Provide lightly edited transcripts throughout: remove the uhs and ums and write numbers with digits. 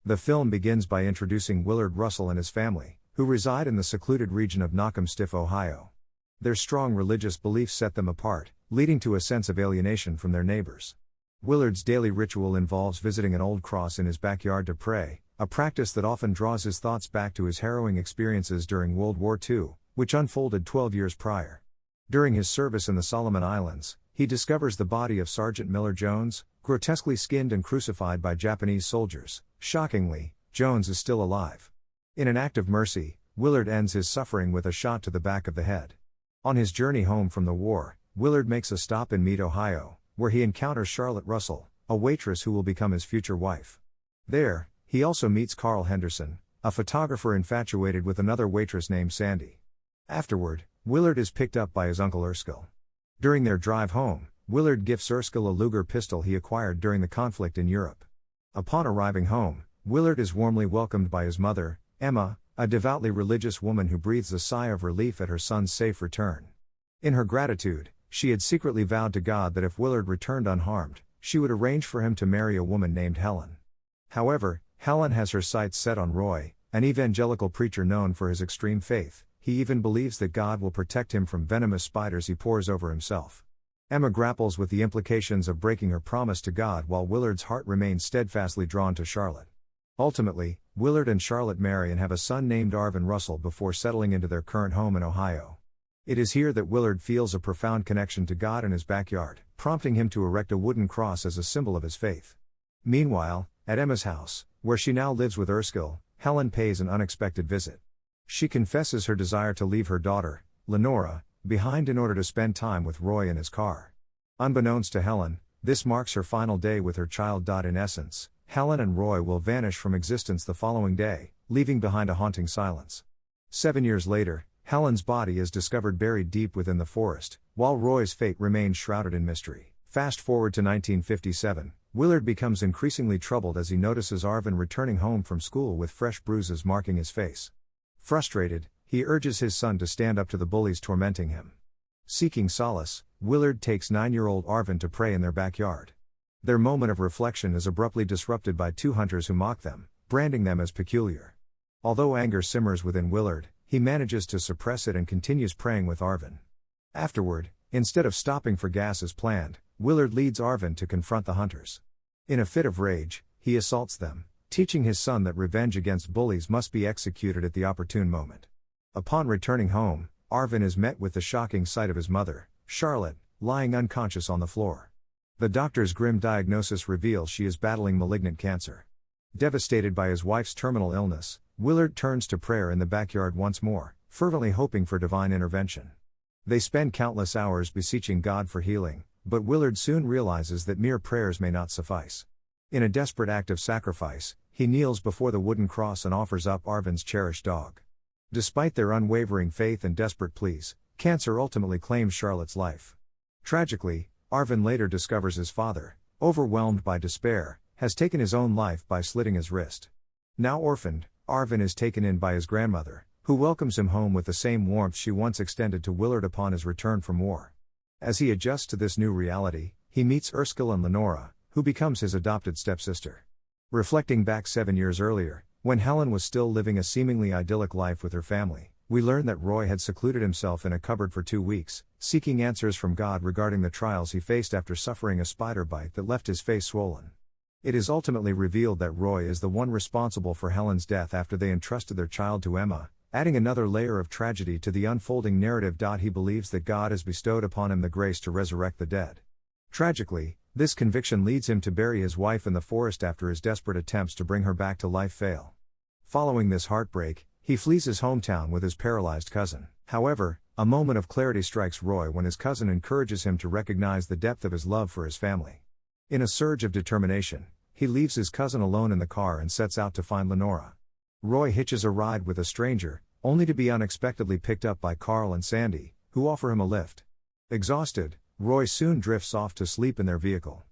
The film begins by introducing Willard Russell and his family, who reside in the secluded region of Knockemstiff, Ohio. Their strong religious beliefs set them apart, leading to a sense of alienation from their neighbors. Willard's daily ritual involves visiting an old cross in his backyard to pray, a practice that often draws his thoughts back to his harrowing experiences during World War II, which unfolded 12 years prior. During his service in the Solomon Islands, he discovers the body of Sergeant Miller Jones, grotesquely skinned and crucified by Japanese soldiers. Shockingly, Jones is still alive. In an act of mercy, Willard ends his suffering with a shot to the back of the head. On his journey home from the war, Willard makes a stop in Meade, Ohio, where he encounters Charlotte Russell, a waitress who will become his future wife. There, he also meets Carl Henderson, a photographer infatuated with another waitress named Sandy. Afterward, Willard is picked up by his uncle Erskine. During their drive home, Willard gifts Erskine a Luger pistol he acquired during the conflict in Europe. Upon arriving home, Willard is warmly welcomed by his mother, Emma, a devoutly religious woman who breathes a sigh of relief at her son's safe return. In her gratitude, she had secretly vowed to God that if Willard returned unharmed, she would arrange for him to marry a woman named Helen. However, Helen has her sights set on Roy, an evangelical preacher known for his extreme faith. He even believes that God will protect him from venomous spiders he pours over himself. Emma grapples with the implications of breaking her promise to God while Willard's heart remains steadfastly drawn to Charlotte. Ultimately, Willard and Charlotte marry and have a son named Arvin Russell before settling into their current home in Ohio. It is here that Willard feels a profound connection to God in his backyard, prompting him to erect a wooden cross as a symbol of his faith. Meanwhile, at Emma's house, where she now lives with Erskine, Helen pays an unexpected visit. She confesses her desire to leave her daughter, Lenora, behind in order to spend time with Roy in his car. Unbeknownst to Helen, this marks her final day with her child. In essence, Helen and Roy will vanish from existence the following day, leaving behind a haunting silence. 7 years later, Helen's body is discovered buried deep within the forest, while Roy's fate remains shrouded in mystery. Fast forward to 1957, Willard becomes increasingly troubled as he notices Arvin returning home from school with fresh bruises marking his face. Frustrated, he urges his son to stand up to the bullies tormenting him. Seeking solace, Willard takes 9-year-old Arvin to pray in their backyard. Their moment of reflection is abruptly disrupted by 2 hunters who mock them, branding them as peculiar. Although anger simmers within Willard, he manages to suppress it and continues praying with Arvin. Afterward, instead of stopping for gas as planned, Willard leads Arvin to confront the hunters. In a fit of rage, he assaults them, teaching his son that revenge against bullies must be executed at the opportune moment. Upon returning home, Arvin is met with the shocking sight of his mother, Charlotte, lying unconscious on the floor. The doctor's grim diagnosis reveals she is battling malignant cancer. Devastated by his wife's terminal illness, Willard turns to prayer in the backyard once more, fervently hoping for divine intervention. They spend countless hours beseeching God for healing, but Willard soon realizes that mere prayers may not suffice. In a desperate act of sacrifice, he kneels before the wooden cross and offers up Arvin's cherished dog. Despite their unwavering faith and desperate pleas, cancer ultimately claims Charlotte's life. Tragically, Arvin later discovers his father, overwhelmed by despair, has taken his own life by slitting his wrist. Now orphaned, Arvin is taken in by his grandmother, who welcomes him home with the same warmth she once extended to Willard upon his return from war. As he adjusts to this new reality, he meets Erskine and Lenora, who becomes his adopted stepsister. Reflecting back 7 years earlier, when Helen was still living a seemingly idyllic life with her family, we learn that Roy had secluded himself in a cupboard for 2 weeks, seeking answers from God regarding the trials he faced after suffering a spider bite that left his face swollen. It is ultimately revealed that Roy is the one responsible for Helen's death after they entrusted their child to Emma, adding another layer of tragedy to the unfolding narrative. He believes that God has bestowed upon him the grace to resurrect the dead. Tragically, this conviction leads him to bury his wife in the forest after his desperate attempts to bring her back to life fail. Following this heartbreak, he flees his hometown with his paralyzed cousin. However, a moment of clarity strikes Roy when his cousin encourages him to recognize the depth of his love for his family. In a surge of determination, he leaves his cousin alone in the car and sets out to find Lenora. Roy hitches a ride with a stranger, only to be unexpectedly picked up by Carl and Sandy, who offer him a lift. Exhausted, Roy soon drifts off to sleep in their vehicle.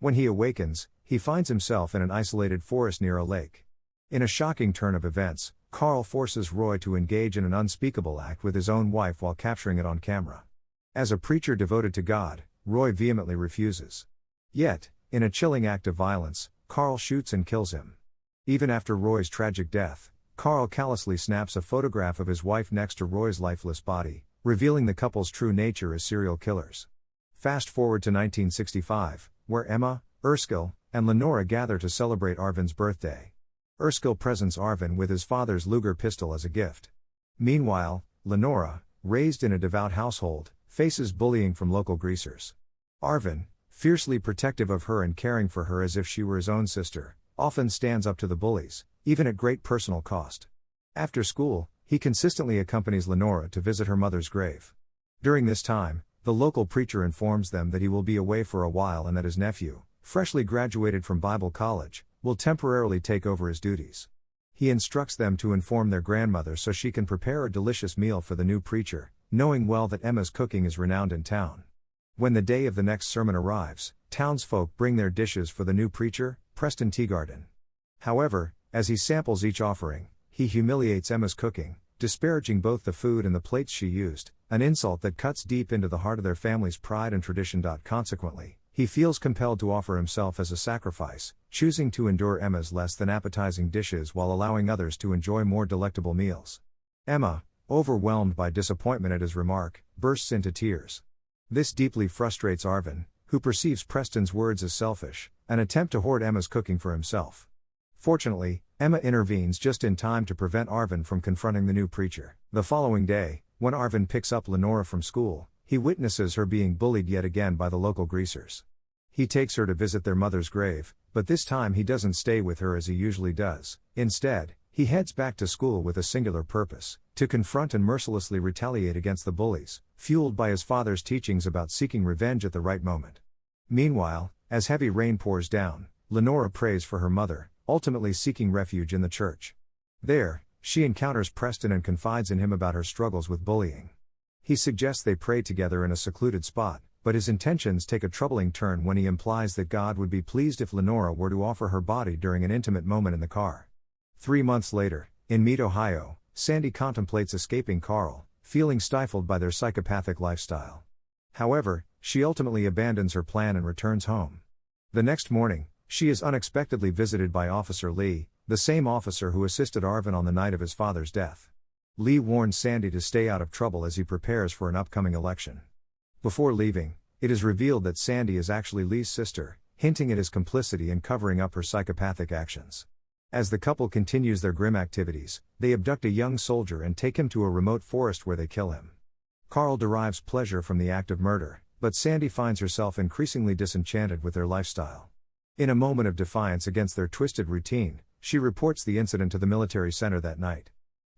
When he awakens, he finds himself in an isolated forest near a lake. In a shocking turn of events, Carl forces Roy to engage in an unspeakable act with his own wife while capturing it on camera. As a preacher devoted to God, Roy vehemently refuses. Yet, in a chilling act of violence, Carl shoots and kills him. Even after Roy's tragic death, Carl callously snaps a photograph of his wife next to Roy's lifeless body, revealing the couple's true nature as serial killers. Fast forward to 1965, where Emma, Erskine, and Lenora gather to celebrate Arvin's birthday. Erskine presents Arvin with his father's Luger pistol as a gift. Meanwhile, Lenora, raised in a devout household, faces bullying from local greasers. Arvin, fiercely protective of her and caring for her as if she were his own sister, often stands up to the bullies, even at great personal cost. After school, he consistently accompanies Lenora to visit her mother's grave. During this time, the local preacher informs them that he will be away for a while and that his nephew, freshly graduated from Bible college, will temporarily take over his duties. He instructs them to inform their grandmother so she can prepare a delicious meal for the new preacher, knowing well that Emma's cooking is renowned in town. When the day of the next sermon arrives, townsfolk bring their dishes for the new preacher, Preston Teagarden. However, as he samples each offering, he humiliates Emma's cooking, disparaging both the food and the plates she used, an insult that cuts deep into the heart of their family's pride and tradition. Consequently, he feels compelled to offer himself as a sacrifice, choosing to endure Emma's less than appetizing dishes while allowing others to enjoy more delectable meals. Emma, overwhelmed by disappointment at his remark, bursts into tears. This deeply frustrates Arvin, who perceives Preston's words as selfish, an attempt to hoard Emma's cooking for himself. Fortunately, Emma intervenes just in time to prevent Arvin from confronting the new preacher. The following day, when Arvin picks up Lenora from school, he witnesses her being bullied yet again by the local greasers. He takes her to visit their mother's grave, but this time he doesn't stay with her as he usually does. Instead, he heads back to school with a singular purpose: to confront and mercilessly retaliate against the bullies, fueled by his father's teachings about seeking revenge at the right moment. Meanwhile, as heavy rain pours down, Lenora prays for her mother, ultimately seeking refuge in the church. There, she encounters Preston and confides in him about her struggles with bullying. He suggests they pray together in a secluded spot, but his intentions take a troubling turn when he implies that God would be pleased if Lenora were to offer her body during an intimate moment in the car. 3 months later, in Mead, Ohio, Sandy contemplates escaping Carl, feeling stifled by their psychopathic lifestyle. However, she ultimately abandons her plan and returns home. The next morning, she is unexpectedly visited by Officer Lee, the same officer who assisted Arvin on the night of his father's death. Lee warns Sandy to stay out of trouble as he prepares for an upcoming election. Before leaving, it is revealed that Sandy is actually Lee's sister, hinting at his complicity in covering up her psychopathic actions. As the couple continues their grim activities, they abduct a young soldier and take him to a remote forest where they kill him. Carl derives pleasure from the act of murder, but Sandy finds herself increasingly disenchanted with their lifestyle. In a moment of defiance against their twisted routine, she reports the incident to the military center that night.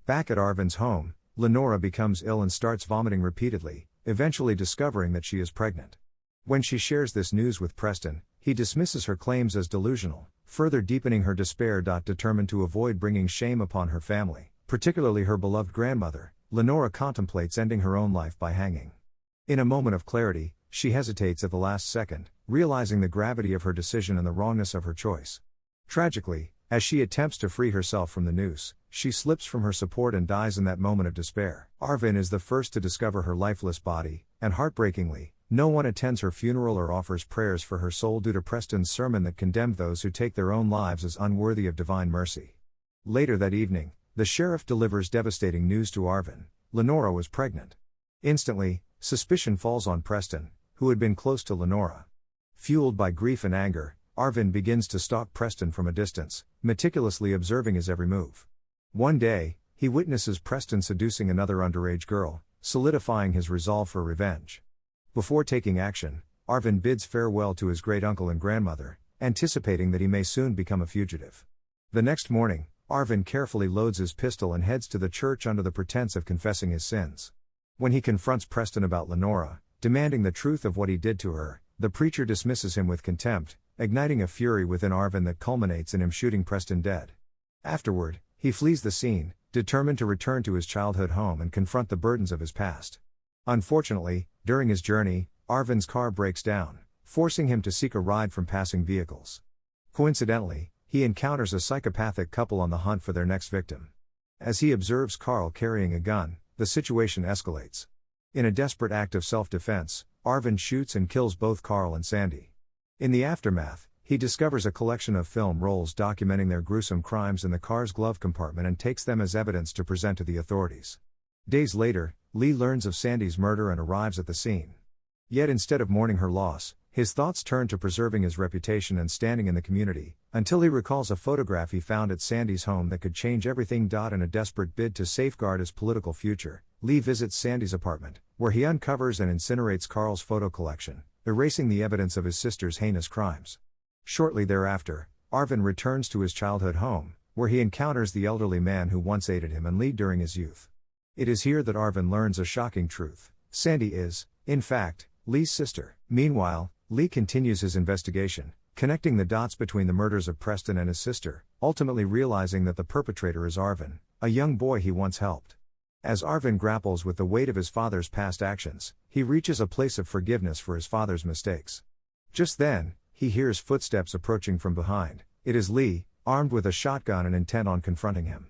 Back at Arvin's home, Lenora becomes ill and starts vomiting repeatedly, eventually discovering that she is pregnant. When she shares this news with Preston, he dismisses her claims as delusional, further deepening her despair. Determined to avoid bringing shame upon her family, particularly her beloved grandmother, Lenora contemplates ending her own life by hanging. In a moment of clarity, she hesitates at the last second, realizing the gravity of her decision and the wrongness of her choice. Tragically, as she attempts to free herself from the noose, she slips from her support and dies in that moment of despair. Arvin is the first to discover her lifeless body, and heartbreakingly, no one attends her funeral or offers prayers for her soul due to Preston's sermon that condemned those who take their own lives as unworthy of divine mercy. Later that evening, the sheriff delivers devastating news to Arvin: Lenora was pregnant. Instantly, suspicion falls on Preston, who had been close to Lenora. Fueled by grief and anger, Arvin begins to stalk Preston from a distance, meticulously observing his every move. One day, he witnesses Preston seducing another underage girl, solidifying his resolve for revenge. Before taking action, Arvin bids farewell to his great-uncle and grandmother, anticipating that he may soon become a fugitive. The next morning, Arvin carefully loads his pistol and heads to the church under the pretense of confessing his sins. When he confronts Preston about Lenora, demanding the truth of what he did to her, the preacher dismisses him with contempt, igniting a fury within Arvin that culminates in him shooting Preston dead. Afterward, he flees the scene, determined to return to his childhood home and confront the burdens of his past. Unfortunately, during his journey, Arvin's car breaks down, forcing him to seek a ride from passing vehicles. Coincidentally, he encounters a psychopathic couple on the hunt for their next victim. As he observes Carl carrying a gun, the situation escalates. In a desperate act of self-defense, Arvin shoots and kills both Carl and Sandy. In the aftermath, he discovers a collection of film rolls documenting their gruesome crimes in the car's glove compartment and takes them as evidence to present to the authorities. Days later, Lee learns of Sandy's murder and arrives at the scene. Yet instead of mourning her loss, his thoughts turn to preserving his reputation and standing in the community, until he recalls a photograph he found at Sandy's home that could change everything. In a desperate bid to safeguard his political future, Lee visits Sandy's apartment, where he uncovers and incinerates Carl's photo collection, erasing the evidence of his sister's heinous crimes. Shortly thereafter, Arvin returns to his childhood home, where he encounters the elderly man who once aided him and Lee during his youth. It is here that Arvin learns a shocking truth: Sandy is, in fact, Lee's sister. Meanwhile, Lee continues his investigation, connecting the dots between the murders of Preston and his sister, ultimately realizing that the perpetrator is Arvin, a young boy he once helped. As Arvin grapples with the weight of his father's past actions, he reaches a place of forgiveness for his father's mistakes. Just then, he hears footsteps approaching from behind. It is Lee, armed with a shotgun and intent on confronting him.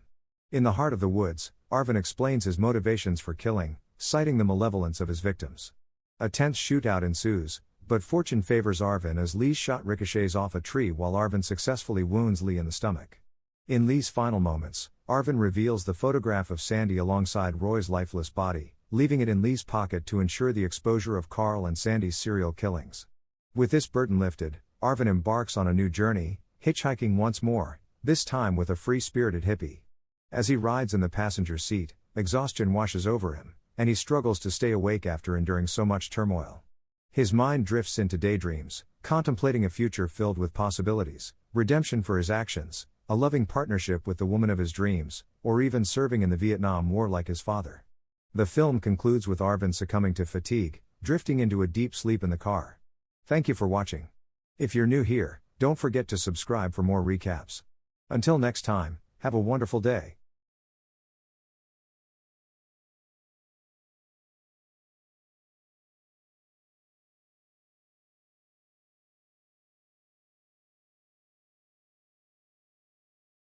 In the heart of the woods, Arvin explains his motivations for killing, citing the malevolence of his victims. A tense shootout ensues, but fortune favors Arvin as Lee's shot ricochets off a tree while Arvin successfully wounds Lee in the stomach. In Lee's final moments, Arvin reveals the photograph of Sandy alongside Roy's lifeless body, leaving it in Lee's pocket to ensure the exposure of Carl and Sandy's serial killings. With this burden lifted, Arvin embarks on a new journey, hitchhiking once more, this time with a free-spirited hippie. As he rides in the passenger seat, exhaustion washes over him, and he struggles to stay awake after enduring so much turmoil. His mind drifts into daydreams, contemplating a future filled with possibilities, redemption for his actions, a loving partnership with the woman of his dreams, or even serving in the Vietnam War like his father. The film concludes with Arvin succumbing to fatigue, drifting into a deep sleep in the car. Thank you for watching. If you're new here, don't forget to subscribe for more recaps. Until next time, have a wonderful day.